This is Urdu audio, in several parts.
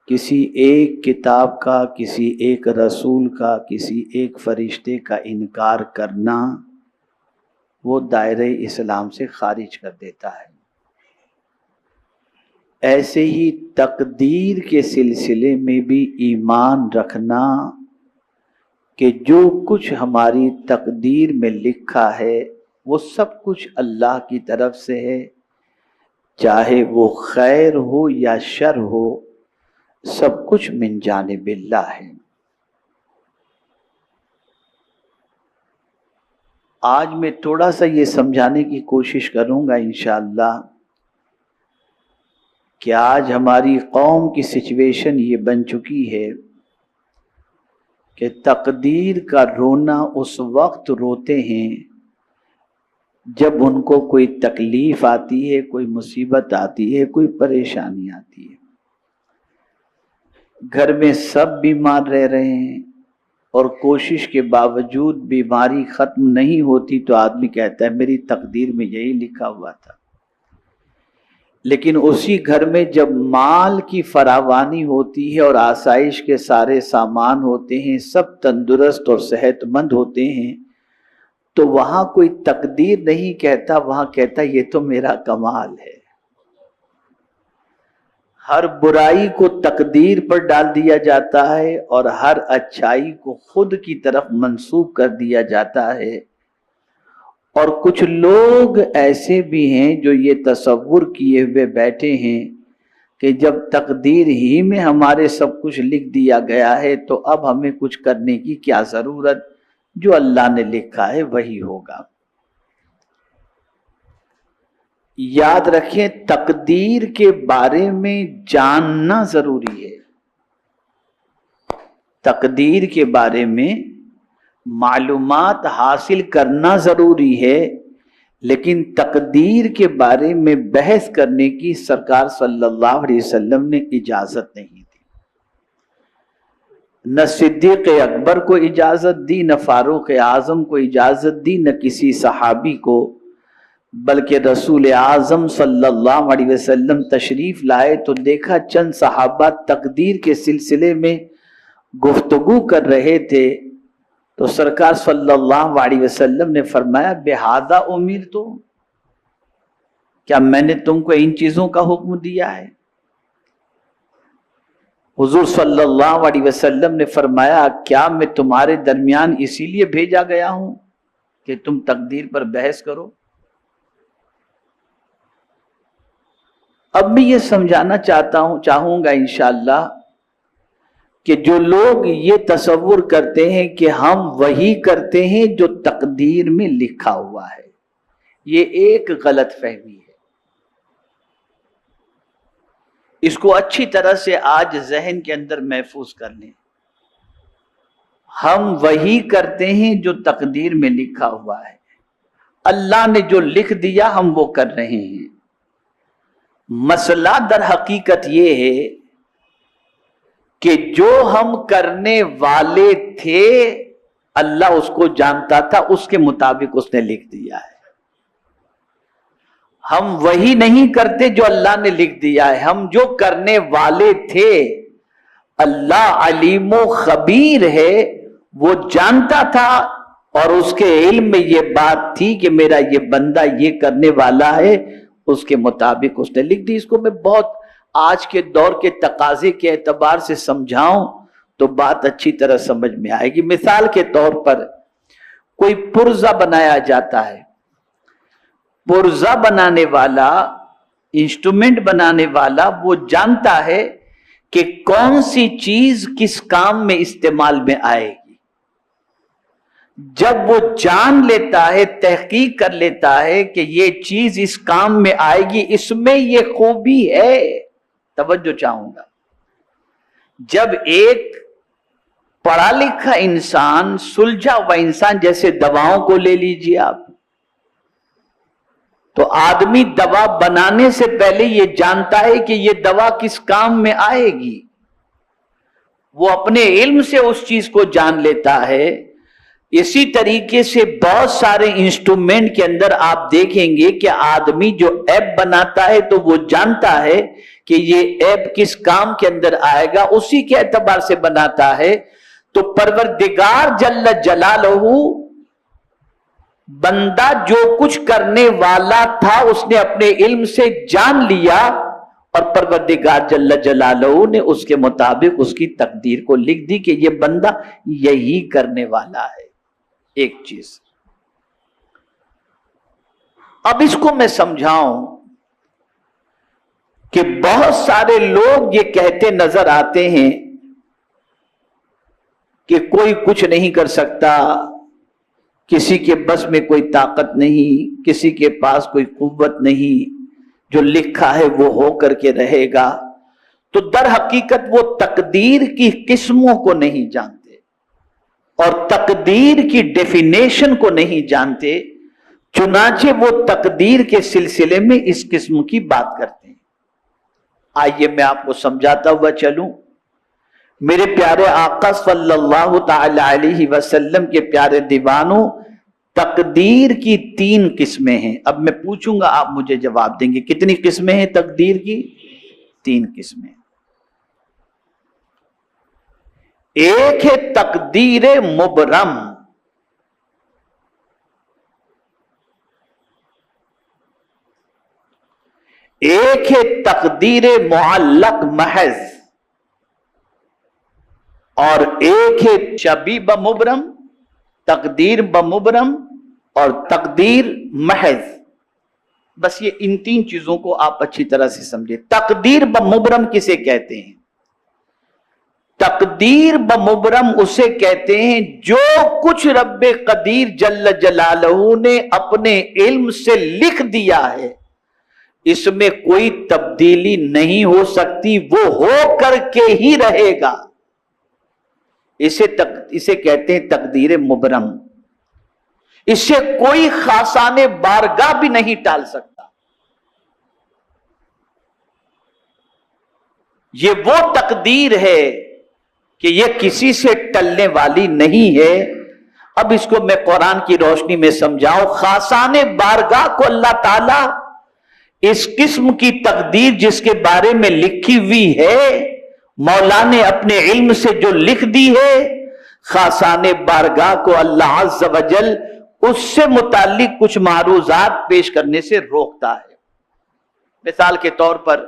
کسی ایک کتاب کا، کسی ایک رسول کا، کسی ایک فرشتے کا انکار کرنا وہ دائرہ اسلام سے خارج کر دیتا ہے۔ ایسے ہی تقدیر کے سلسلے میں بھی ایمان رکھنا کہ جو کچھ ہماری تقدیر میں لکھا ہے وہ سب کچھ اللہ کی طرف سے ہے، چاہے وہ خیر ہو یا شر ہو، سب کچھ من جانب اللہ ہے۔ آج میں تھوڑا سا یہ سمجھانے کی کوشش کروں گا انشاءاللہ کہ آج ہماری قوم کی سچویشن یہ بن چکی ہے کہ تقدیر کا رونا اس وقت روتے ہیں جب ان کو کوئی تکلیف آتی ہے، کوئی مصیبت آتی ہے، کوئی پریشانی آتی ہے۔ گھر میں سب بیمار رہ رہے ہیں اور کوشش کے باوجود بیماری ختم نہیں ہوتی تو آدمی کہتا ہے میری تقدیر میں یہی لکھا ہوا تھا۔ لیکن اسی گھر میں جب مال کی فراوانی ہوتی ہے اور آسائش کے سارے سامان ہوتے ہیں، سب تندرست اور صحت مند ہوتے ہیں، تو وہاں کوئی تقدیر نہیں کہتا، وہاں کہتا یہ تو میرا کمال ہے۔ ہر برائی کو تقدیر پر ڈال دیا جاتا ہے اور ہر اچھائی کو خود کی طرف منسوب کر دیا جاتا ہے۔ اور کچھ لوگ ایسے بھی ہیں جو یہ تصور کیے ہوئے بیٹھے ہیں کہ جب تقدیر ہی میں ہمارے سب کچھ لکھ دیا گیا ہے تو اب ہمیں کچھ کرنے کی کیا ضرورت، جو اللہ نے لکھا ہے وہی ہوگا۔ یاد رکھیں تقدیر کے بارے میں جاننا ضروری ہے، تقدیر کے بارے میں معلومات حاصل کرنا ضروری ہے، لیکن تقدیر کے بارے میں بحث کرنے کی سرکار صلی اللہ علیہ وسلم نے اجازت نہیں دی۔ نہ صدیق اکبر کو اجازت دی، نہ فاروق اعظم کو اجازت دی، نہ کسی صحابی کو، بلکہ رسول اعظم صلی اللہ علیہ وسلم تشریف لائے تو دیکھا چند صحابہ تقدیر کے سلسلے میں گفتگو کر رہے تھے، تو سرکار صلی اللہ علیہ وسلم نے فرمایا بہذا امرتم، کیا میں نے تم کو ان چیزوں کا حکم دیا ہے؟ حضور صلی اللہ علیہ وسلم نے فرمایا کیا میں تمہارے درمیان اسی لیے بھیجا گیا ہوں کہ تم تقدیر پر بحث کرو؟ اب میں یہ سمجھانا چاہوں گا انشاءاللہ کہ جو لوگ یہ تصور کرتے ہیں کہ ہم وہی کرتے ہیں جو تقدیر میں لکھا ہوا ہے، یہ ایک غلط فہمی ہے۔ اس کو اچھی طرح سے آج ذہن کے اندر محفوظ کر لیں۔ ہم وہی کرتے ہیں جو تقدیر میں لکھا ہوا ہے، اللہ نے جو لکھ دیا ہم وہ کر رہے ہیں۔ مسئلہ در حقیقت یہ ہے کہ جو ہم کرنے والے تھے اللہ اس کو جانتا تھا، اس کے مطابق اس نے لکھ دیا ہے۔ ہم وہی نہیں کرتے جو اللہ نے لکھ دیا ہے، ہم جو کرنے والے تھے اللہ علیم و خبیر ہے، وہ جانتا تھا اور اس کے علم میں یہ بات تھی کہ میرا یہ بندہ یہ کرنے والا ہے، اس کے مطابق اس نے لکھ دی۔ اس کو میں بہت آج کے دور کے تقاضے کے اعتبار سے سمجھاؤں تو بات اچھی طرح سمجھ میں آئے گی۔ مثال کے طور پر کوئی پرزہ بنایا جاتا ہے، پرزہ بنانے والا، انسٹرومنٹ بنانے والا وہ جانتا ہے کہ کون سی چیز کس کام میں استعمال میں آئے گی۔ جب وہ جان لیتا ہے، تحقیق کر لیتا ہے کہ یہ چیز اس کام میں آئے گی، اس میں یہ خوبی ہے، توجہ چاہوں گا، جب ایک پڑھا لکھا انسان، سلجھا ہوا انسان، جیسے دواؤں کو لے لیجیے آپ، تو آدمی دوا بنانے سے پہلے یہ جانتا ہے کہ یہ دوا کس کام میں آئے گی، وہ اپنے علم سے اس چیز کو جان لیتا ہے۔ اسی طریقے سے بہت سارے انسٹرومنٹ کے اندر آپ دیکھیں گے کہ آدمی جو ایپ بناتا ہے تو وہ جانتا ہے کہ یہ عیب کس کام کے اندر آئے گا اسی کے اعتبار سے بناتا ہے. تو پروردگار جل جلالہ بندہ جو کچھ کرنے والا تھا اس نے اپنے علم سے جان لیا اور پروردگار جل جلالہ نے اس کے مطابق اس کی تقدیر کو لکھ دی کہ یہ بندہ یہی کرنے والا ہے. ایک چیز اب اس کو میں سمجھاؤں کہ بہت سارے لوگ یہ کہتے نظر آتے ہیں کہ کوئی کچھ نہیں کر سکتا، کسی کے بس میں کوئی طاقت نہیں، کسی کے پاس کوئی قوت نہیں، جو لکھا ہے وہ ہو کر کے رہے گا. تو در حقیقت وہ تقدیر کی قسموں کو نہیں جانتے اور تقدیر کی ڈیفینیشن کو نہیں جانتے، چنانچہ وہ تقدیر کے سلسلے میں اس قسم کی بات کرتے ہیں. آئیے میں آپ کو سمجھاتا ہوا چلوں. میرے پیارے آقا صلی اللہ تعالی علیہ وسلم کے پیارے دیوانوں، تقدیر کی 3 قسمیں ہیں. اب میں پوچھوں گا آپ مجھے جواب دیں گے کتنی قسمیں ہیں تقدیر کی؟ 3 قسمیں. ایک ہے تقدیر مبرم، ایک ہے تقدیر معلق محض، اور ایک ہے شبیہ بمبرم، تقدیر بمبرم اور تقدیر محض. بس یہ ان 3 چیزوں کو آپ اچھی طرح سے سمجھیں. تقدیر بمبرم کسے کہتے ہیں؟ تقدیر بمبرم اسے کہتے ہیں جو کچھ رب قدیر جل جلالہ نے اپنے علم سے لکھ دیا ہے اس میں کوئی تبدیلی نہیں ہو سکتی، وہ ہو کر کے ہی رہے گا. اسے کہتے ہیں تقدیر مبرم. اسے کوئی خاصان بارگاہ بھی نہیں ٹال سکتا. یہ وہ تقدیر ہے کہ یہ کسی سے ٹلنے والی نہیں ہے. اب اس کو میں قرآن کی روشنی میں سمجھاؤں. خاصان بارگاہ کو اللہ تعالی اس قسم کی تقدیر جس کے بارے میں لکھی ہوئی ہے مولا نے اپنے علم سے جو لکھ دی ہے، خاصان بارگاہ کو اللہ عز و جل اس سے متعلق کچھ معروضات پیش کرنے سے روکتا ہے. مثال کے طور پر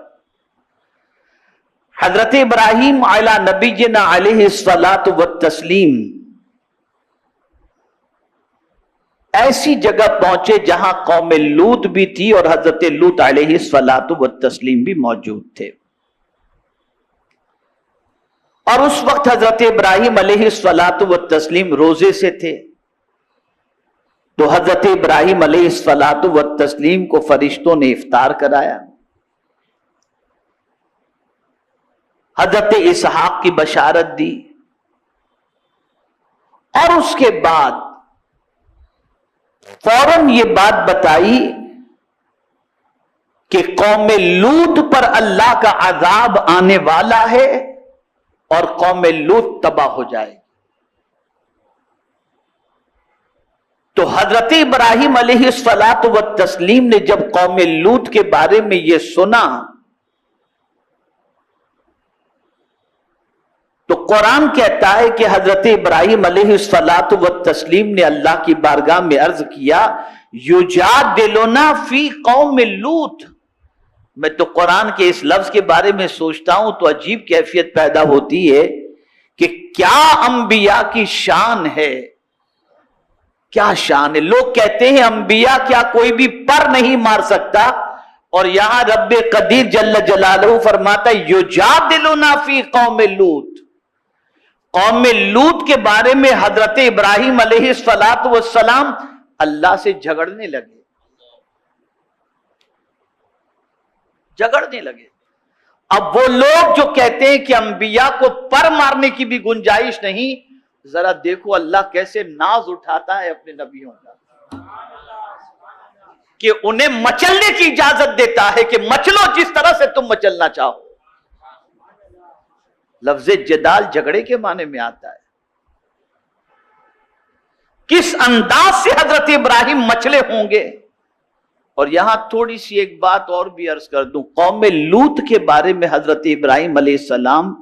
حضرت ابراہیم علی نبینا علیہ الصلاۃ والتسلیم ایسی جگہ پہنچے جہاں قوم لوط بھی تھی اور حضرت لوط علیہ الصلاۃ والتسلیم بھی موجود تھے. اور اس وقت حضرت ابراہیم علیہ الصلاۃ والتسلیم روزے سے تھے. تو حضرت ابراہیم علیہ الصلاۃ والتسلیم کو فرشتوں نے افطار کرایا. حضرت اسحاق کی بشارت دی اور اس کے بعد فوراً یہ بات بتائی کہ قوم لوط پر اللہ کا عذاب آنے والا ہے اور قوم لوط تباہ ہو جائے. تو حضرت ابراہیم علیہ الصلاۃ والتسلیم نے جب قوم لوط کے بارے میں یہ سنا تو قرآن کہتا ہے کہ حضرت ابراہیم علیہ الصلاۃ والتسلیم نے اللہ کی بارگاہ میں عرض کیا یجادلنا فی قوم لوط. میں تو قرآن کے اس لفظ کے بارے میں سوچتا ہوں تو عجیب کیفیت پیدا ہوتی ہے کہ کیا انبیاء کی شان ہے، کیا شان ہے. لوگ کہتے ہیں انبیاء کیا کوئی بھی پر نہیں مار سکتا، اور یہاں رب قدیر جل جلالہ فرماتا ہے یجادلنا فی قوم لوط. قوم لوط کے بارے میں حضرت ابراہیم علیہ الصلاۃ والسلام اللہ سے جھگڑنے لگے. اب وہ لوگ جو کہتے ہیں کہ انبیاء کو پر مارنے کی بھی گنجائش نہیں، ذرا دیکھو اللہ کیسے ناز اٹھاتا ہے اپنے نبیوں کا کہ انہیں مچلنے کی اجازت دیتا ہے کہ مچلو جس طرح سے تم مچلنا چاہو. لفظ جدال جھگڑے کے معنی میں آتا ہے. کس انداز سے حضرت ابراہیم مچلے ہوں گے. اور یہاں تھوڑی سی ایک بات اور بھی عرض کر دوں، قوم لوط کے بارے میں حضرت ابراہیم علیہ السلام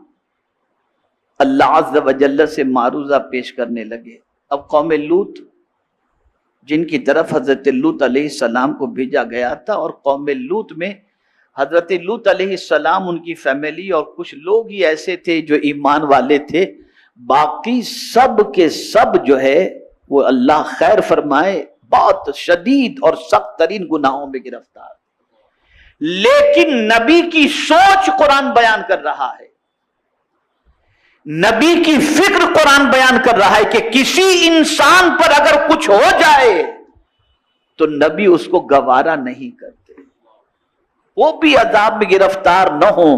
اللہ عز و جل سے معروضہ پیش کرنے لگے۔ اب قوم لوط جن کی طرف حضرت لوط علیہ السلام کو بھیجا گیا تھا، اور قوم لوط میں حضرت لوط علیہ السلام، ان کی فیملی اور کچھ لوگ ہی ایسے تھے جو ایمان والے تھے، باقی سب کے سب جو ہے وہ اللہ خیر فرمائے بہت شدید اور سخت ترین گناہوں میں گرفتار۔ لیکن نبی کی سوچ قرآن بیان کر رہا ہے، نبی کی فکر قرآن بیان کر رہا ہے کہ کسی انسان پر اگر کچھ ہو جائے تو نبی اس کو گوارا نہیں کرتے، وہ بھی عذاب میں گرفتار نہ ہو،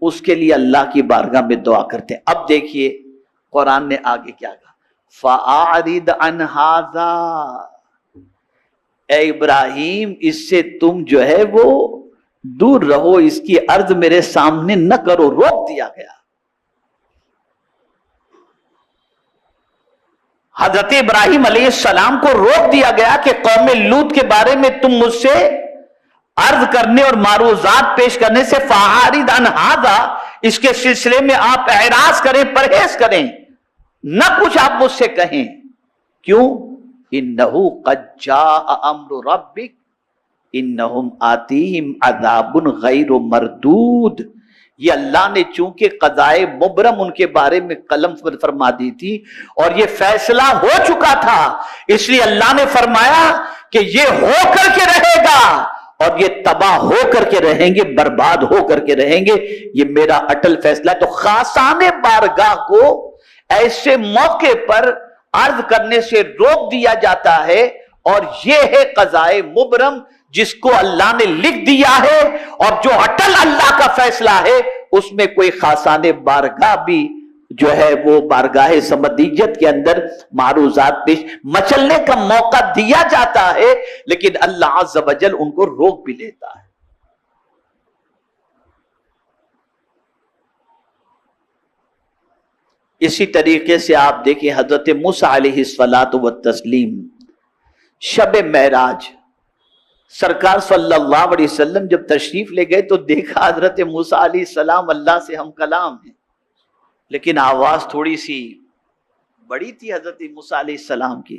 اس کے لیے اللہ کی بارگاہ میں دعا کرتے ہیں۔ اب دیکھیے قرآن نے آگے کیا کہا، فَأَعْرِضْ عَنْ هَذَا، اے ابراہیم اس سے تم جو ہے وہ دور رہو، اس کی عرض میرے سامنے نہ کرو، روک دیا گیا۔ حضرت ابراہیم علیہ السلام کو روک دیا گیا کہ قوم لوط کے بارے میں تم مجھ سے عرض کرنے اور معروضات پیش کرنے سے فَأَعْرِضْ عَنْ هَذَا، اس کے سلسلے میں آپ اعراض کریں، پرہیز کریں، نہ کچھ آپ مجھ سے کہیں۔ کیوں؟ اِنَّهُ قَدْ جَاءَ أَمْرُ رَبِّكَ إِنَّهُمْ آتِيهِمْ عَذَابٌ غَيْرُ مَرْدُودٌ، یہ اللہ نے چونکہ قضائے مبرم ان کے بارے میں قلم فرما دی تھی اور یہ فیصلہ ہو چکا تھا، اس لیے اللہ نے فرمایا کہ یہ ہو کر کے رہے گا اور یہ تباہ ہو کر کے رہیں گے، برباد ہو کر کے رہیں گے، یہ میرا اٹل فیصلہ ہے۔ تو خاصان بارگاہ کو ایسے موقع پر عرض کرنے سے روک دیا جاتا ہے، اور یہ ہے قضائے مبرم جس کو اللہ نے لکھ دیا ہے، اور جو اٹل اللہ کا فیصلہ ہے اس میں کوئی خاصان بارگاہ بھی جو ہے وہ بارگاہ سمدیت کے اندر معروضات پیش مچلنے کا موقع دیا جاتا ہے، لیکن اللہ عز و جل ان کو روک بھی لیتا ہے۔ اسی طریقے سے آپ دیکھیں حضرت موسیٰ علیہ السلام شب معراج سرکار صلی اللہ علیہ وسلم جب تشریف لے گئے تو دیکھا حضرت موسیٰ علیہ السلام اللہ سے ہم کلام ہیں، لیکن آواز تھوڑی سی بڑی تھی حضرت موسیٰ علیہ السلام کی،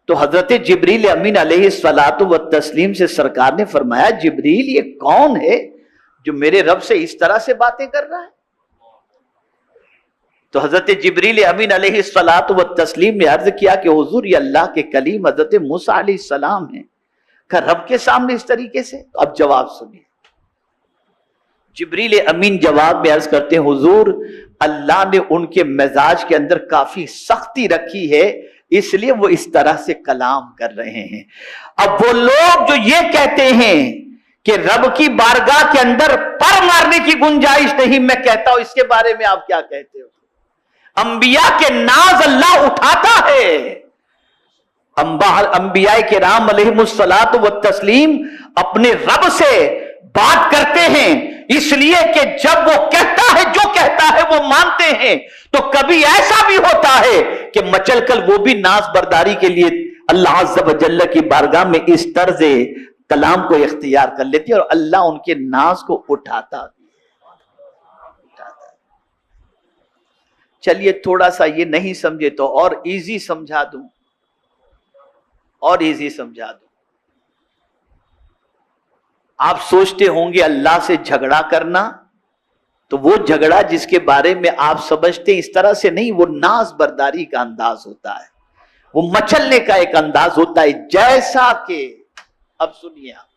تو حضرت جبریل امین علیہ السلام سے سرکار نے فرمایا، جبریل یہ کون ہے جو میرے رب سے اس طرح سے باتیں کر رہا ہے؟ تو حضرت جبریل امین علیہ السلام نے عرض کیا کہ حضور یہ اللہ کے کلیم حضرت موسیٰ علیہ السلام ہیں، کہ رب کے سامنے اس طریقے سے؟ اب جواب سنیے، جبریل امین جواب میں عرض کرتے ہیں، حضور اللہ نے ان کے مزاج کے اندر کافی سختی رکھی ہے، اس لیے وہ اس طرح سے کلام کر رہے ہیں۔ اب وہ لوگ جو یہ کہتے ہیں کہ رب کی بارگاہ کے اندر پر مارنے کی گنجائش نہیں، میں کہتا ہوں اس کے بارے میں آپ کیا کہتے ہو؟ انبیاء کے ناز اللہ اٹھاتا ہے، انبیاء کرام علیہم الصلاۃ والتسلیم اپنے رب سے بات کرتے ہیں، اس لیے کہ جب وہ کہتا ہے جو کہتا ہے وہ مانتے ہیں، تو کبھی ایسا بھی ہوتا ہے کہ مچل کر وہ بھی ناز برداری کے لیے اللہ عز و جل کی بارگاہ میں اس طرز کلام کو اختیار کر لیتی ہے، اور اللہ ان کے ناز کو اٹھاتا۔ چلیے تھوڑا سا یہ نہیں سمجھے تو اور ایزی سمجھا دوں، آپ سوچتے ہوں گے اللہ سے جھگڑا کرنا، تو وہ جھگڑا جس کے بارے میں آپ سمجھتے ہیں اس طرح سے نہیں، وہ ناز برداری کا انداز ہوتا ہے، وہ مچلنے کا ایک انداز ہوتا ہے، جیسا کہ اب سنیے آپ،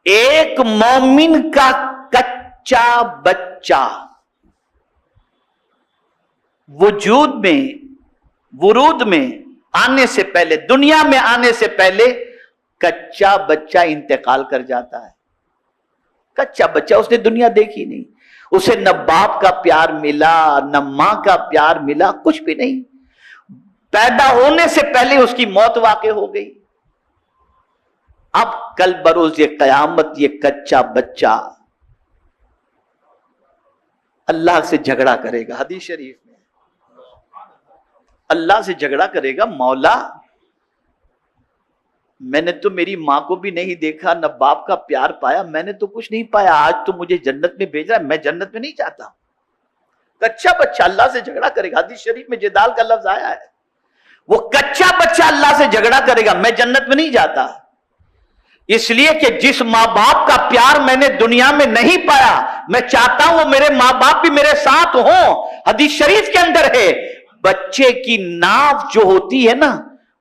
ایک مومن کا کچا بچہ ورود میں آنے سے پہلے، دنیا میں آنے سے پہلے کچا بچہ انتقال کر جاتا ہے۔ کچا بچہ، اس نے دنیا دیکھی نہیں، اسے نہ باپ کا پیار ملا نہ ماں کا پیار ملا، کچھ بھی نہیں، پیدا ہونے سے پہلے اس کی موت واقع ہو گئی۔ اب کل بروز یہ قیامت یہ کچا بچہ اللہ سے جھگڑا کرے گا، حدیث شریف میں اللہ سے جھگڑا کرے گا، مولا میں نے تو میری ماں کو بھی نہیں دیکھا، نہ باپ کا پیار پایا، میں نے تو کچھ نہیں پایا، آج تو مجھے جنت میں بھیج رہا ہے، میں جنت میں نہیں جاتا۔ کچا بچہ اللہ سے جھگڑا کرے گا، حدیث شریف میں جدال کا لفظ آیا ہے، وہ کچا بچہ اللہ سے جھگڑا کرے گا، میں جنت میں نہیں جاتا، اس لیے کہ جس ماں باپ کا پیار میں نے دنیا میں نہیں پایا، میں چاہتا ہوں وہ میرے ماں باپ بھی میرے ساتھ ہوں۔ حدیث شریف کے اندر ہے، بچے کی ناف جو ہوتی ہے نا،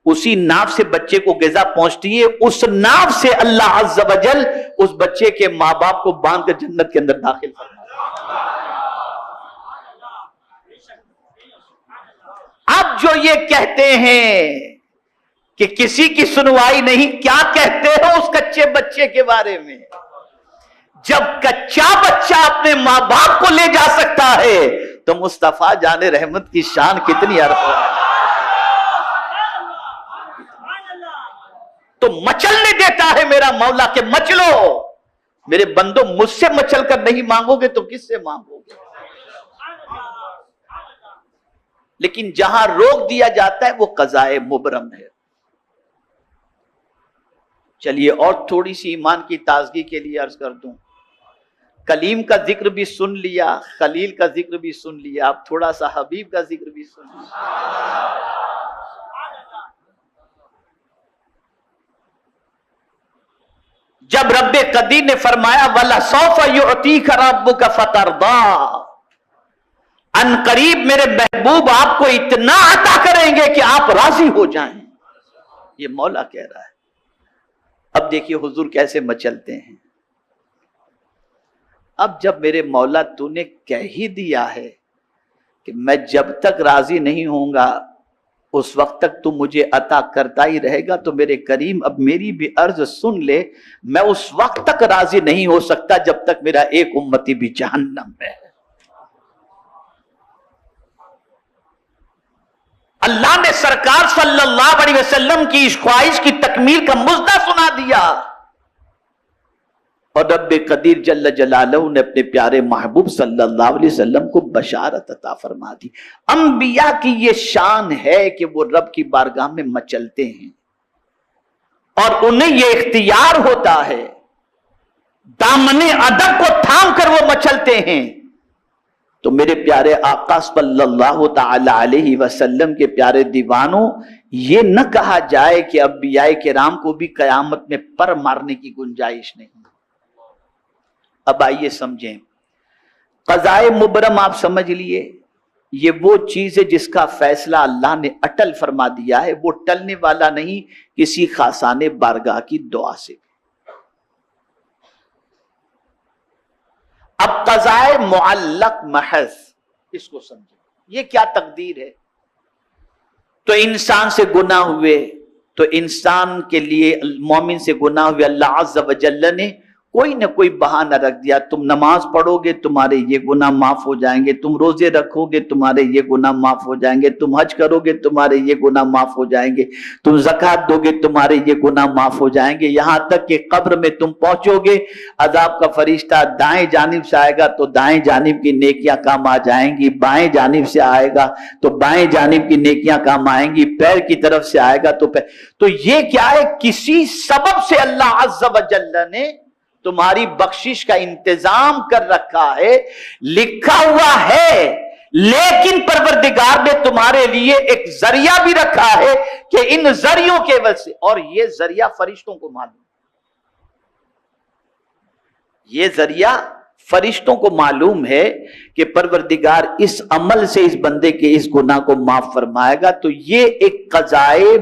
اسی ناف سے بچے کو غذا پہنچتی ہے، اس ناف سے اللہ عز و جل اس بچے کے ماں باپ کو باندھ کر جنت کے اندر داخل فرماتا ہے۔ اب جو یہ کہتے ہیں کہ کسی کی سنوائی نہیں، کیا کہتے ہو اس کچے بچے کے بارے میں؟ جب کچا بچہ اپنے ماں باپ کو لے جا سکتا ہے تو مصطفیٰ جان رحمت کی شان کتنی عرف ہے۔ تو مچلنے دیتا ہے میرا مولا کہ مچلو، میرے بندو مجھ سے مچل کر نہیں مانگو گے تو کس سے مانگو گے؟ لیکن جہاں روک دیا جاتا ہے وہ قضائے مبرم ہے۔ چلیے اور تھوڑی سی ایمان کی تازگی کے لیے عرض کر دوں، کلیم کا ذکر بھی سن لیا، خلیل کا ذکر بھی سن لیا، اب تھوڑا سا حبیب کا ذکر بھی سن لیا۔ جب رب قدیر نے فرمایا وَلَسَوْفَ يُعْتِيكَ رَبُّكَ فَتَرْضَىٰ، ان قریب میرے محبوب آپ کو اتنا عطا کریں گے کہ آپ راضی ہو جائیں، یہ مولا کہہ رہا ہے۔ اب دیکھیے حضور کیسے مچلتے ہیں۔ اب جب میرے مولا تو نے کہہ ہی دیا ہے کہ میں جب تک راضی نہیں ہوں گا اس وقت تک تو مجھے عطا کرتا ہی رہے گا، تو میرے کریم اب میری بھی عرض سن لے، میں اس وقت تک راضی نہیں ہو سکتا جب تک میرا ایک امتی بھی جہنم میں ہے۔ اللہ نے سرکار صلی اللہ علیہ وسلم کی اس خواہش کی تکمیل کا مژدہ سنا دیا، اور رب قدیر جل جلالہ نے اپنے پیارے محبوب صلی اللہ علیہ وسلم کو بشارت عطا فرما دی۔ انبیاء کی یہ شان ہے کہ وہ رب کی بارگاہ میں مچلتے ہیں، اور انہیں یہ اختیار ہوتا ہے، دامن ادب کو تھام کر وہ مچلتے ہیں۔ تو میرے پیارے آقا صلی اللہ تعالی علیہ وسلم کے پیارے دیوانوں، یہ نہ کہا جائے کہ انبیاء کرام کو بھی قیامت میں پر مارنے کی گنجائش نہیں۔ اب آئیے سمجھیں، قضائے مبرم آپ سمجھ لیے، یہ وہ چیز ہے جس کا فیصلہ اللہ نے اٹل فرما دیا ہے، وہ ٹلنے والا نہیں کسی خاصان بارگاہ کی دعا سے۔ اب قضائے معلق محض، اس کو سمجھیں، یہ کیا تقدیر ہے؟ تو انسان سے گناہ ہوئے، تو انسان کے لیے، مومن سے گناہ ہوئے، اللہ عز و جل نے کوئی نہ کوئی بہانہ رکھ دیا، تم نماز پڑھو گے تمہارے یہ گناہ معاف ہو جائیں گے، تم روزے رکھو گے تمہارے یہ گناہ معاف ہو جائیں گے، تم حج کرو گے تمہارے یہ گناہ معاف ہو جائیں گے، تم زکوٰۃ دو گے تمہارے یہ گناہ معاف ہو جائیں گے، یہاں تک کہ قبر میں تم پہنچو گے، عذاب کا فرشتہ دائیں جانب سے آئے گا تو دائیں جانب کی نیکیاں کام آ جائیں گی، بائیں جانب سے آئے گا تو بائیں جانب کی نیکیاں کام آئیں گی، پیر کی طرف سے آئے گا تو یہ کیا ہے؟ کسی سبب سے اللہ عز و جل نے تمہاری بخشش کا انتظام کر رکھا ہے، لکھا ہوا ہے، لیکن پروردگار نے تمہارے لیے ایک ذریعہ بھی رکھا ہے کہ ان ذریعوں کے وجہ سے، اور یہ ذریعہ فرشتوں کو معلوم، یہ ذریعہ فرشتوں کو معلوم ہے کہ پروردگار اس عمل سے اس بندے کے اس گناہ کو معاف فرمائے گا، تو یہ ایک قضائے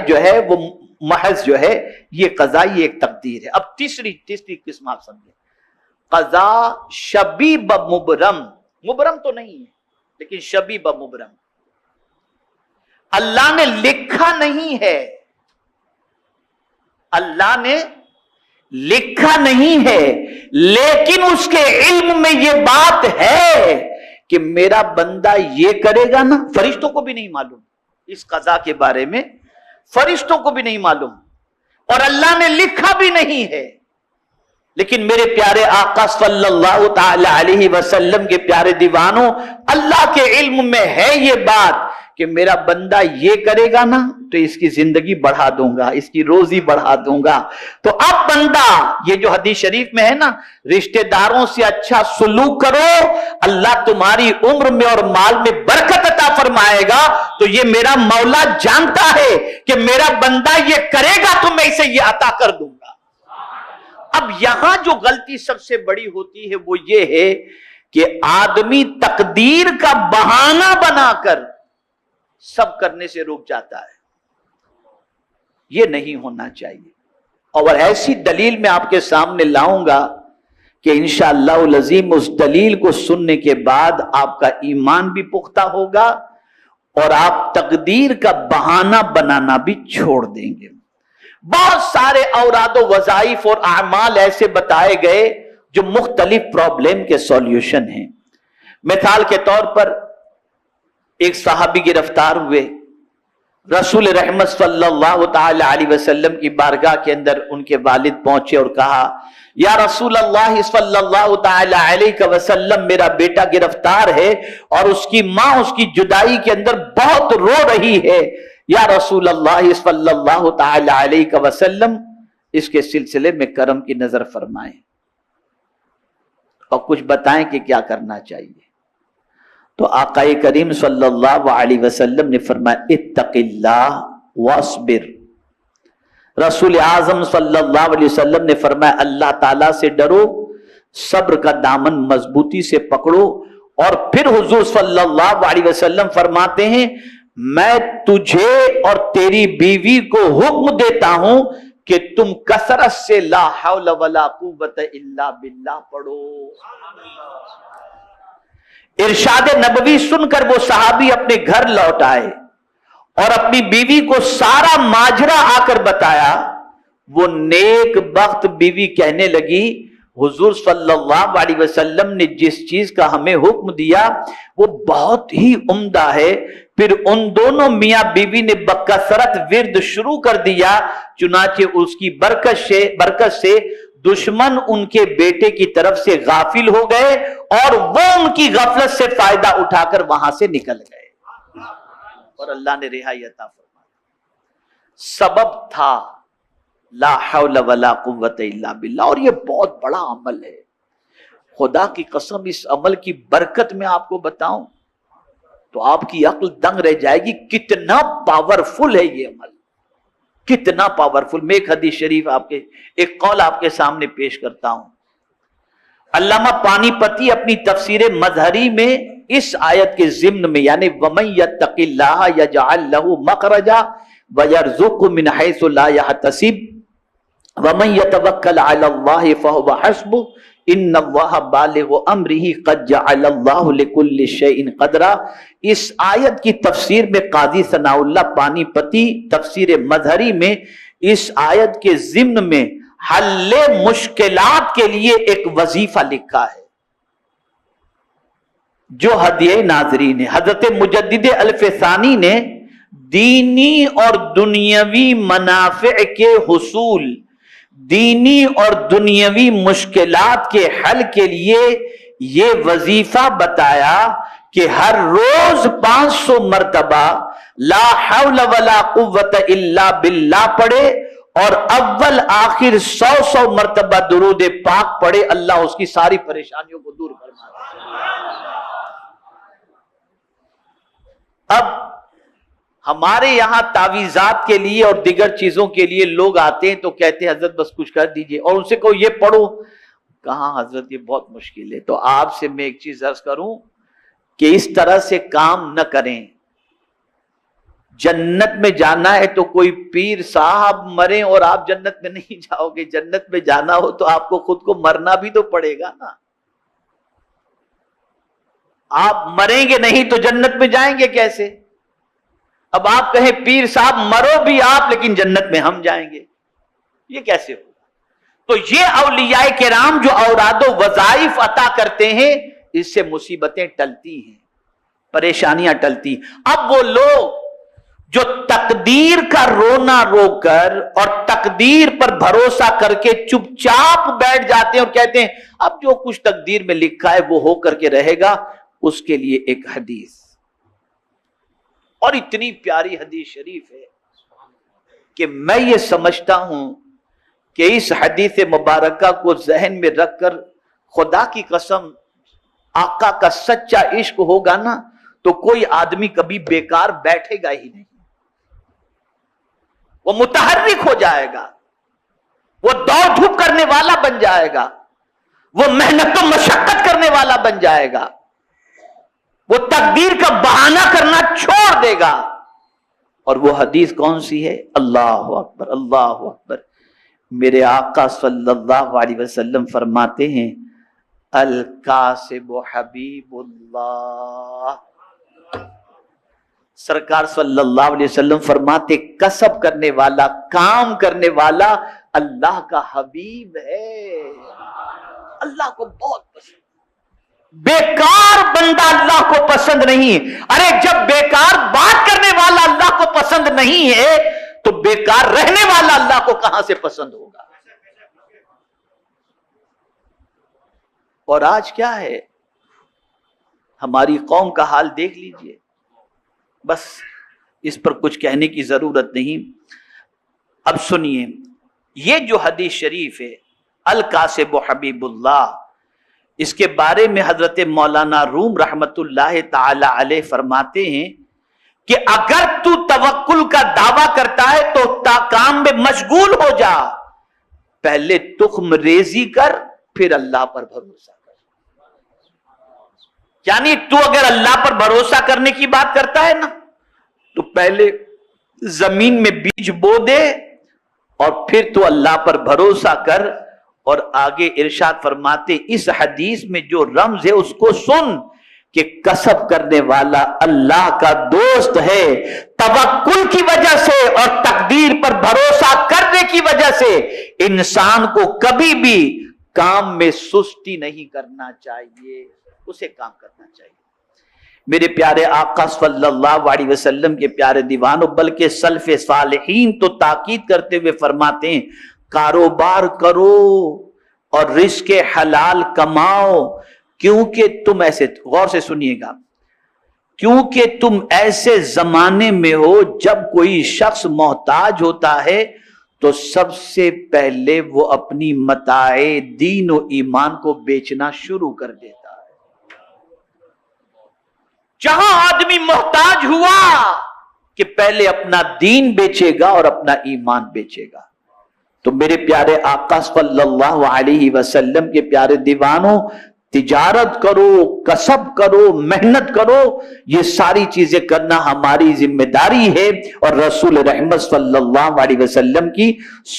جو ہے وہ محض جو ہے، یہ قضا، یہ ایک تقدیر ہے۔ اب تیسری قسم آپ سمجھیں، قضا شبیہ بمبرم، مبرم تو نہیں ہے لیکن شبیہ بمبرم، اللہ نے لکھا نہیں ہے، اللہ نے لکھا نہیں ہے، لیکن اس کے علم میں یہ بات ہے کہ میرا بندہ یہ کرے گا نا، فرشتوں کو بھی نہیں معلوم اس قضا کے بارے میں، فرشتوں کو بھی نہیں معلوم، اور اللہ نے لکھا بھی نہیں ہے، لیکن میرے پیارے آقا صلی اللہ تعالی علیہ وسلم کے پیارے دیوانوں، اللہ کے علم میں ہے یہ بات کہ کہ میرا بندہ یہ کرے گا نا تو اس کی زندگی بڑھا دوں گا، اس کی روزی بڑھا دوں گا. تو اب بندہ، یہ جو حدیث شریف میں ہے نا، رشتہ داروں سے اچھا سلوک کرو، اللہ تمہاری عمر میں اور مال میں برکت عطا فرمائے گا. تو یہ میرا مولا جانتا ہے کہ میرا بندہ یہ کرے گا تو میں اسے یہ عطا کر دوں گا. اب یہاں جو غلطی سب سے بڑی ہوتی ہے وہ یہ ہے کہ آدمی تقدیر کا بہانہ بنا کر سب کرنے سے رک جاتا ہے. یہ نہیں ہونا چاہیے. اور ایسی دلیل میں آپ کے سامنے لاؤں گا کہ انشاءاللہ العظیم اس دلیل کو سننے کے بعد آپ کا ایمان بھی پختہ ہوگا اور آپ تقدیر کا بہانہ بنانا بھی چھوڑ دیں گے. بہت سارے اوراد و وظائف اور اعمال ایسے بتائے گئے جو مختلف پرابلم کے سولیوشن ہیں. مثال کے طور پر ایک صحابی گرفتار ہوئے، رسول رحمت صلی اللہ تعالی علیہ وسلم کی بارگاہ کے اندر ان کے والد پہنچے اور کہا یا رسول اللہ صلی اللہ تعالی علیہ وسلم، میرا بیٹا گرفتار ہے اور اس کی ماں اس کی جدائی کے اندر بہت رو رہی ہے. یا رسول اللہ صلی اللہ تعالی علیہ وسلم، اس کے سلسلے میں کرم کی نظر فرمائیں اور کچھ بتائیں کہ کیا کرنا چاہیے. تو آقا کریم صلی اللہ علیہ وسلم نے فرمایا اتق اللہ واصبر. رسول اعظم صلی اللہ علیہ وسلم نے فرمایا اللہ تعالیٰ سے ڈرو، صبر کا دامن مضبوطی سے پکڑو. اور پھر حضور صلی اللہ علیہ وسلم فرماتے ہیں میں تجھے اور تیری بیوی کو حکم دیتا ہوں کہ تم کثرت سے لا حول ولا قوت الا باللہ پڑھو. ارشاد نبوی سن کر وہ صحابی اپنے گھر لوٹ آئے اور اپنی بیوی کو سارا ماجرا آ کر بتایا. وہ نیک بخت بیوی کہنے لگی حضور صلی اللہ علیہ وسلم نے جس چیز کا ہمیں حکم دیا وہ بہت ہی عمدہ ہے. پھر ان دونوں میاں بیوی نے بکثرت ورد شروع کر دیا. چنانچہ اس کی برکت سے دشمن ان کے بیٹے کی طرف سے غافل ہو گئے اور وہ ان کی غفلت سے فائدہ اٹھا کر وہاں سے نکل گئے اور اللہ نے رہائی عطا فرمائی. سبب تھا لا حول ولا قوت الا باللہ. اور یہ بہت بڑا عمل ہے. خدا کی قسم اس عمل کی برکت میں آپ کو بتاؤں تو آپ کی عقل دنگ رہ جائے گی. کتنا پاورفل ہے یہ عمل، کتنا پاورفل. میں ایک حدیث شریف ایک قول آپ کے سامنے پیش کرتا ہوں. علامہ پانی پتی اپنی تفسیر مظہری میں اس آیت کے ضمن میں یعنی وَمَن يَتَّقِ اللَّهَ يَجْعَل لَّهُ مَخْرَجًا وَيَرْزُقْهُ مِنْ حَيْثُ لَا يَحْتَسِبُ وَمَن يَتَوَكَّلْ عَلَى اللَّهِ فَهُوَ حَسْبُهُ إِنَّ اللَّهَ بَالِغُ أَمْرِهِ قَدْ جَعَلَ اللَّهُ لِكُلِّ شَيْءٍ قَدْرًا. اس آیت کی تفسیر میں قاضی ثناء اللہ پانی پتی تفسیر مظہری میں اس آیت کے ضمن میں حل مشکلات کے لیے ایک وظیفہ لکھا ہے جو ہدیہ ناظرین ہے. حضرت مجدد الفسانی نے دینی اور دنیاوی منافع کے حصول، دینی اور دنیاوی مشکلات کے حل کے لیے یہ وظیفہ بتایا کہ ہر روز 500 مرتبہ لا حول ولا قوت الا باللہ پڑھے اور اول آخر 100 مرتبہ درود پاک پڑھے. اللہ اس کی ساری پریشانیوں کو دور فرما دے. اب ہمارے یہاں تعویذات کے لیے اور دیگر چیزوں کے لیے لوگ آتے ہیں تو کہتے ہیں حضرت بس کچھ کر دیجئے اور ان سے کہو یہ پڑھو. کہاں حضرت یہ بہت مشکل ہے. تو آپ سے میں ایک چیز عرض کروں کہ اس طرح سے کام نہ کریں. جنت میں جانا ہے تو کوئی پیر صاحب مرے اور آپ جنت میں نہیں جاؤ گے. جنت میں جانا ہو تو آپ کو خود کو مرنا بھی تو پڑے گا نا. آپ مریں گے نہیں تو جنت میں جائیں گے کیسے؟ اب آپ کہیں پیر صاحب مرو بھی آپ لیکن جنت میں ہم جائیں گے، یہ کیسے ہوگا؟ تو یہ اولیاء کرام جو اوراد و وظائف عطا کرتے ہیں اس سے مصیبتیں ٹلتی ہیں، پریشانیاں ٹلتی. اب وہ لوگ جو تقدیر کا رونا رو کر اور تقدیر پر بھروسہ کر کے چپ چاپ بیٹھ جاتے ہیں اور کہتے ہیں اب جو کچھ تقدیر میں لکھا ہے وہ ہو کر کے رہے گا، اس کے لیے ایک حدیث اور اتنی پیاری حدیث شریف ہے کہ میں یہ سمجھتا ہوں کہ اس حدیث مبارکہ کو ذہن میں رکھ کر خدا کی قسم آقا کا سچا عشق ہوگا نا تو کوئی آدمی کبھی بیکار بیٹھے گا ہی نہیں، وہ متحرک ہو جائے گا، وہ دوڑ دھوپ کرنے والا بن جائے گا، وہ محنت و مشقت کرنے والا بن جائے گا، وہ تقدیر کا بہانہ کرنا چھوڑ دے گا۔ اور وہ حدیث کون سی ہے؟ اللہ اکبر اللہ اکبر۔ میرے آقا صلی اللہ علیہ وسلم فرماتے ہیں الکاسب حبیب اللہ۔ سرکار صلی اللہ علیہ وسلم فرماتے کسب کرنے والا، کام کرنے والا اللہ کا حبیب ہے، اللہ کو بہت پسند۔ بیکار بندہ اللہ کو پسند نہیں۔ ارے جب بیکار بات کرنے والا اللہ کو پسند نہیں ہے تو بیکار رہنے والا اللہ کو کہاں سے پسند ہوگا؟ اور آج کیا ہے؟ ہماری قوم کا حال دیکھ لیجئے، بس اس پر کچھ کہنے کی ضرورت نہیں۔ اب سنیے، یہ جو حدیث شریف ہے الکاسب حبیب اللہ، اس کے بارے میں حضرت مولانا روم رحمت اللہ تعالی علیہ فرماتے ہیں کہ اگر تو توکل کا دعویٰ کرتا ہے تو کام میں مشغول ہو جا، پہلے تخم ریزی کر پھر اللہ پر بھروسہ کر۔ یعنی تو اگر اللہ پر بھروسہ کرنے کی بات کرتا ہے نا تو پہلے زمین میں بیج بو دے اور پھر تو اللہ پر بھروسہ کر۔ اور آگے ارشاد فرماتے اس حدیث میں جو رمز ہے اس کو سن کہ کسب کرنے والا اللہ کا دوست ہے، توکل کی وجہ سے اور تقدیر پر بھروسہ کرنے کی وجہ سے انسان کو کبھی بھی کام میں سستی نہیں کرنا چاہیے، اسے کام کرنا چاہیے۔ میرے پیارے آقا صلی اللہ علیہ وسلم کے پیارے دیوانوں، بلکہ سلف صالحین تو تاکید کرتے ہوئے فرماتے ہیں کاروبار کرو اور رزق حلال کماؤ، کیونکہ تم ایسے، غور سے سنیے گا، کیونکہ تم ایسے زمانے میں ہو جب کوئی شخص محتاج ہوتا ہے تو سب سے پہلے وہ اپنی متاع دین و ایمان کو بیچنا شروع کر دیتا ہے۔ جہاں آدمی محتاج ہوا کہ پہلے اپنا دین بیچے گا اور اپنا ایمان بیچے گا۔ تو میرے پیارے آقا صلی اللہ علیہ وسلم کے پیارے دیوانوں، تجارت کرو، کسب کرو، محنت کرو، یہ ساری چیزیں کرنا ہماری ذمہ داری ہے اور رسول رحمت صلی اللہ علیہ وسلم کی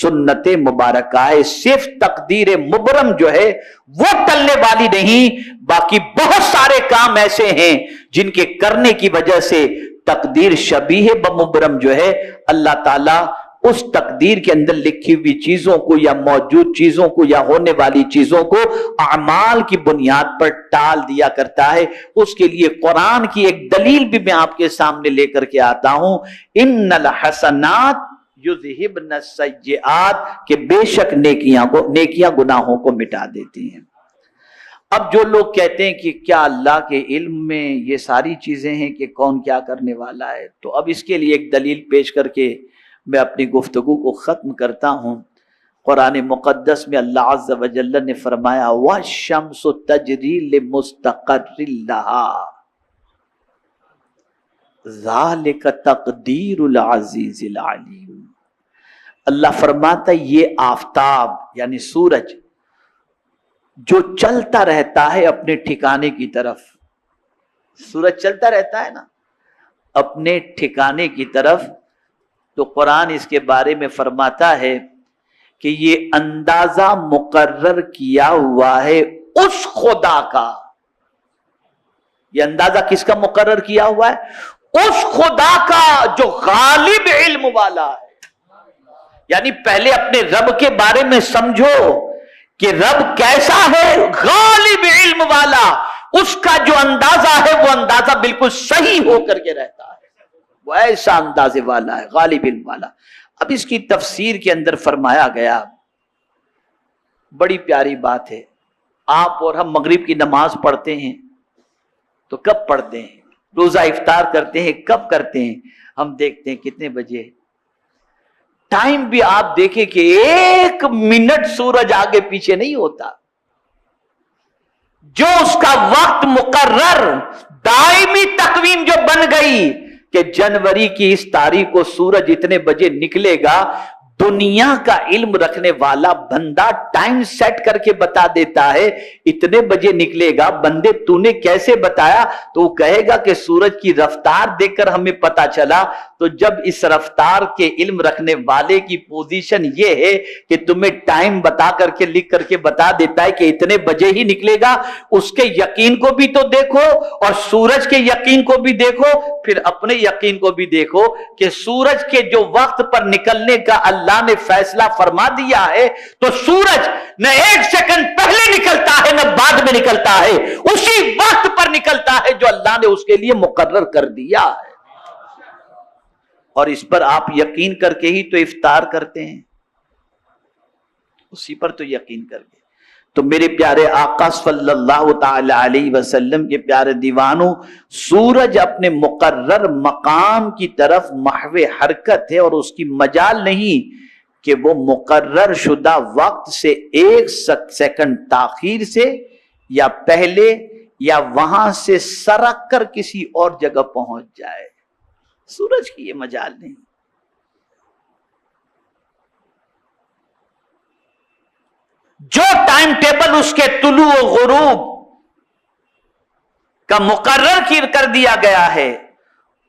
سنت مبارکہ ہے۔ صرف تقدیر مبرم جو ہے وہ ٹلنے والی نہیں، باقی بہت سارے کام ایسے ہیں جن کے کرنے کی وجہ سے تقدیر شبیہ بمبرم جو ہے اللہ تعالیٰ اس تقدیر کے اندر لکھی ہوئی چیزوں کو یا موجود چیزوں کو یا ہونے والی چیزوں کو اعمال کی بنیاد پر ٹال دیا کرتا ہے۔ اس کے لیے قرآن کی ایک دلیل بھی میں آپ کے سامنے لے کر کے آتا ہوں، ان الحسنات یذہبن السیئات، کہ بے شک نیکیاں گناہوں کو مٹا دیتی ہیں۔ اب جو لوگ کہتے ہیں کہ کیا اللہ کے علم میں یہ ساری چیزیں ہیں کہ کون کیا کرنے والا ہے، تو اب اس کے لیے ایک دلیل پیش کر کے میں اپنی گفتگو کو ختم کرتا ہوں۔ قرآن مقدس میں اللہ عز و جل نے فرمایا وَالشَّمْسُ تَجْرِي لِمُسْتَقَرٍّ لَهَا ذَلِكَ تَقْدِيرُ الْعَزِيزِ الْعَلِيمِ۔ اللہ فرماتا ہے یہ آفتاب یعنی سورج جو چلتا رہتا ہے اپنے ٹھکانے کی طرف، سورج چلتا رہتا ہے نا اپنے ٹھکانے کی طرف، تو قرآن اس کے بارے میں فرماتا ہے کہ یہ اندازہ مقرر کیا ہوا ہے اس خدا کا۔ یہ اندازہ کس کا مقرر کیا ہوا ہے؟ اس خدا کا جو غالب علم والا ہے۔ یعنی پہلے اپنے رب کے بارے میں سمجھو کہ رب کیسا ہے، غالب علم والا، اس کا جو اندازہ ہے وہ اندازہ بالکل صحیح ہو کر کے رہتا ہے، وہ ایسا اندازے والا ہے، غالب علم والا۔ اب اس کی تفسیر کے اندر فرمایا گیا، بڑی پیاری بات ہے۔ آپ اور ہم مغرب کی نماز پڑھتے ہیں تو کب پڑھتے ہیں؟ روزہ افطار کرتے ہیں کب کرتے ہیں؟ ہم دیکھتے ہیں کتنے بجے، ٹائم بھی آپ دیکھیں کہ 1 منٹ سورج آگے پیچھے نہیں ہوتا، جو اس کا وقت مقرر دائمی تقویم جو بن گئی کہ جنوری کی اس تاریخ کو سورج اتنے بجے نکلے گا، دنیا کا علم رکھنے والا بندہ ٹائم سیٹ کر کے بتا دیتا ہے اتنے بجے نکلے گا۔ بندے تو نے کیسے بتایا؟ تو وہ کہے گا کہ سورج کی رفتار دیکھ کر ہمیں پتا چلا۔ تو جب اس رفتار کے علم رکھنے والے کی پوزیشن یہ ہے کہ تمہیں ٹائم بتا کر کے لکھ کر کے بتا دیتا ہے کہ اتنے بجے ہی نکلے گا، اس کے یقین کو بھی تو دیکھو اور سورج کے یقین کو بھی دیکھو، پھر اپنے یقین کو بھی دیکھو کہ سورج کے جو وقت پر نکلنے کا اللہ نے فیصلہ فرما دیا ہے، تو سورج نہ 1 سیکنڈ پہلے نکلتا ہے نہ بعد میں نکلتا ہے، اسی وقت پر نکلتا ہے جو اللہ نے اس کے لیے مقرر کر دیا ہے۔ اور اس پر آپ یقین کر کے ہی تو افطار کرتے ہیں، اسی پر تو یقین کر کے۔ تو میرے پیارے آقا صلی اللہ تعالی علیہ وسلم کے پیارے دیوانوں، سورج اپنے مقرر مقام کی طرف محو حرکت ہے، اور اس کی مجال نہیں کہ وہ مقرر شدہ وقت سے 1 سیکنڈ تاخیر سے یا پہلے یا وہاں سے سرک کر کسی اور جگہ پہنچ جائے۔ سورج کی یہ مجال نہیں۔ جو ٹائم ٹیبل اس کے طلوع و غروب کا مقرر کر دیا گیا ہے،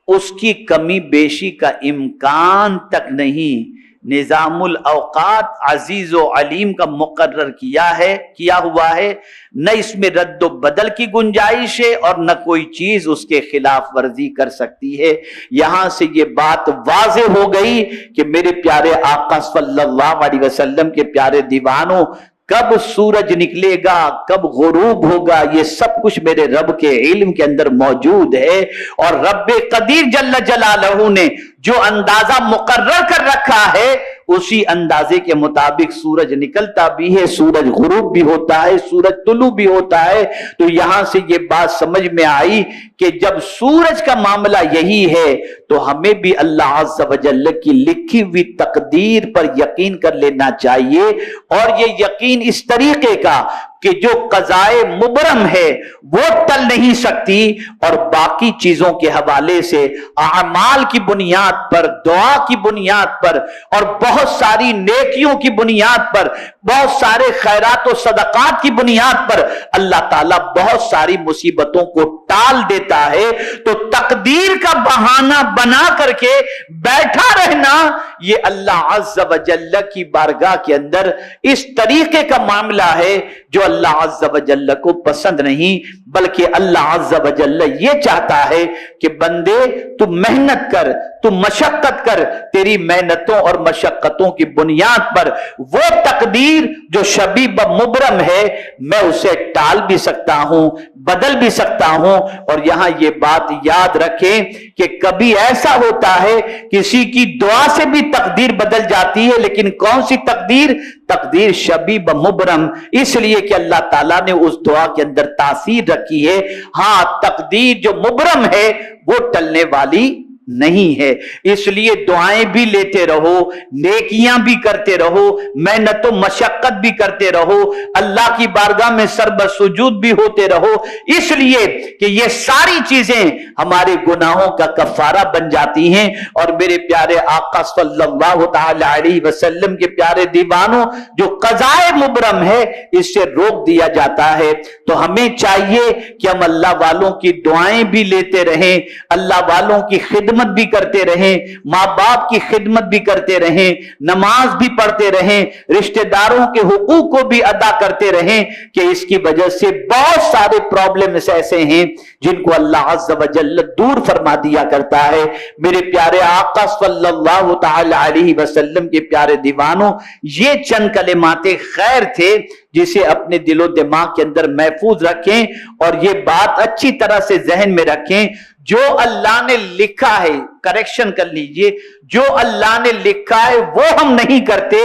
اس کی کمی بیشی کا امکان تک نہیں۔ نظام الاوقات عزیز و علیم کا مقرر کیا ہوا ہے، نہ اس میں رد و بدل کی گنجائش ہے اور نہ کوئی چیز اس کے خلاف ورزی کر سکتی ہے۔ یہاں سے یہ بات واضح ہو گئی کہ میرے پیارے آقا صلی اللہ علیہ وسلم کے پیارے دیوانوں، کب سورج نکلے گا، کب غروب ہوگا، یہ سب کچھ میرے رب کے علم کے اندر موجود ہے۔ اور رب قدیر جل جلالہ نے جو اندازہ مقرر کر رکھا ہے، اسی اندازے کے مطابق سورج نکلتا بھی ہے، سورج غروب بھی ہوتا ہے، سورج طلوع بھی ہوتا ہے۔ تو یہاں سے یہ بات سمجھ میں آئی کہ جب سورج کا معاملہ یہی ہے تو ہمیں بھی اللہ عز و جل کی لکھی ہوئی تقدیر پر یقین کر لینا چاہیے، اور یہ یقین اس طریقے کا کہ جو قضائے مبرم ہے وہ ٹل نہیں سکتی، اور باقی چیزوں کے حوالے سے اعمال کی بنیاد پر، دعا کی بنیاد پر، اور بہت ساری نیکیوں کی بنیاد پر، بہت سارے خیرات و صدقات کی بنیاد پر اللہ تعالیٰ بہت ساری مصیبتوں کو ٹال دیتا ہے۔ تو تقدیر کا بہانہ بنا کر کے بیٹھا رہنا، یہ اللہ عز و جل کی بارگاہ کے اندر اس طریقے کا معاملہ ہے جو اللہ عز و جل کو پسند نہیں، بلکہ اللہ عز و جل یہ چاہتا ہے کہ بندے تو محنت کر، تو مشقت کر، تیری محنتوں اور مشقتوں کی بنیاد پر وہ تقدیر جو شبیب مبرم ہے میں اسے ٹال بھی سکتا ہوں، بدل بھی سکتا ہوں۔ اور یہاں یہ بات یاد رکھیں کہ کبھی ایسا ہوتا ہے کسی کی دعا سے بھی تقدیر بدل جاتی ہے، لیکن کون سی تقدیر؟ تقدیر شبیب مبرم، اس لیے کہ اللہ تعالیٰ نے اس دعا کے اندر تاثیر رکھی ہے۔ ہاں تقدیر جو مبرم ہے وہ ٹلنے والی نہیں ہے، اس لیے دعائیں بھی لیتے رہو، نیکیاں بھی کرتے رہو، محنت و مشقت بھی کرتے رہو، اللہ کی بارگاہ میں سربر سجود بھی ہوتے رہو، اس لیے کہ یہ ساری چیزیں ہمارے گناہوں کا کفارہ بن جاتی ہیں۔ اور میرے پیارے آقا صلی اللہ تعالی علیہ وسلم کے پیارے دیوانوں، جو قضائے مبرم ہے اس سے روک دیا جاتا ہے، تو ہمیں چاہیے کہ ہم اللہ والوں کی دعائیں بھی لیتے رہیں، اللہ والوں کی خدمت بھی کرتے رہیں، ماں باپ کی خدمت بھی کرتے رہیں، نماز بھی پڑھتے رہیں، رشتہ داروں کے حقوق کو بھی ادا کرتے رہیں، کہ اس کی وجہ سے بہت سارے پرابلمز ایسے ہیں جن کو اللہ عز و جل دور فرما دیا کرتا ہے۔ میرے پیارے آقا صلی اللہ تعالی علیہ وسلم کے پیارے دیوانوں، یہ چند کلمات خیر تھے جسے اپنے دل و دماغ کے اندر محفوظ رکھیں، اور یہ بات اچھی طرح سے ذہن میں رکھیں، جو اللہ نے لکھا ہے، کریکشن کر لیجئے، جو اللہ نے لکھا ہے وہ ہم نہیں کرتے،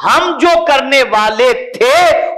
ہم جو کرنے والے تھے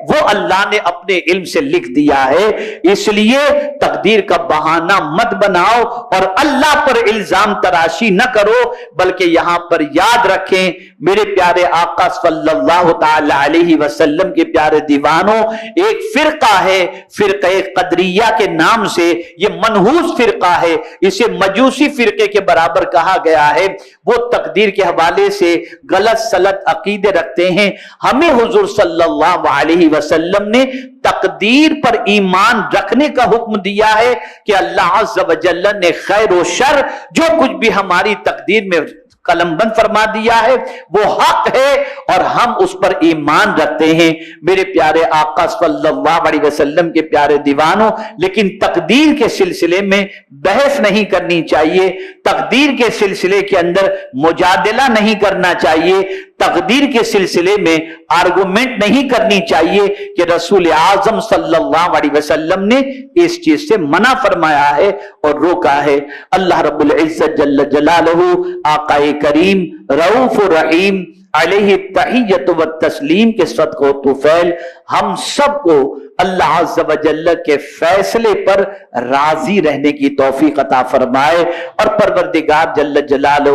وہ اللہ نے اپنے علم سے لکھ دیا ہے. اس لیے تقدیر کا بہانہ مت بناؤ اور اللہ پر الزام تراشی نہ کرو، بلکہ یہاں پر یاد رکھیں میرے پیارے آقا صلی اللہ تعالی علیہ وسلم کے پیارے دیوانوں، ایک فرقہ ہے فرقہ قدریہ کے نام سے، یہ منحوس فرقہ ہے، اسے مجوسی فرقے کے برابر کہا گیا ہے. وہ تقدیر کے حوالے سے غلط سلط عقیدے رکھتے ہیں. ہمیں حضور صلی اللہ علیہ وسلم نے تقدیر پر ایمان رکھنے کا حکم دیا ہے کہ اللہ عز و جل نے خیر و شر جو کچھ بھی ہماری تقدیر میں قلم بند فرما دیا ہے وہ حق ہے اور ہم اس پر ایمان رکھتے ہیں. میرے پیارے آقا صلی اللہ علیہ وسلم کے پیارے دیوانوں، لیکن تقدیر کے سلسلے میں بحث نہیں کرنی چاہیے، تقدیر کے سلسلے کے اندر مجادلہ نہیں کرنا چاہیے، تقدیر کے سلسلے میں آرگومنٹ نہیں کرنی چاہیے کہ رسول اعظم صلی اللہ علیہ وسلم نے اس چیز سے منع فرمایا ہے اور روکا ہے. اللہ رب العزت جل جلالہ آقا کریم رؤوف الرحیم علیہ التحیۃ والتسلیم کے صدقہ و طفیل ہم سب کو اللہ عز و جل کے فیصلے پر راضی رہنے کی توفیق عطا فرمائے، اور پروردگار جل جلالہ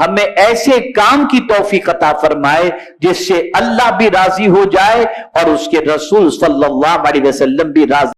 ہمیں ایسے کام کی توفیق عطا فرمائے جس سے اللہ بھی راضی ہو جائے اور اس کے رسول صلی اللہ علیہ وسلم بھی راضی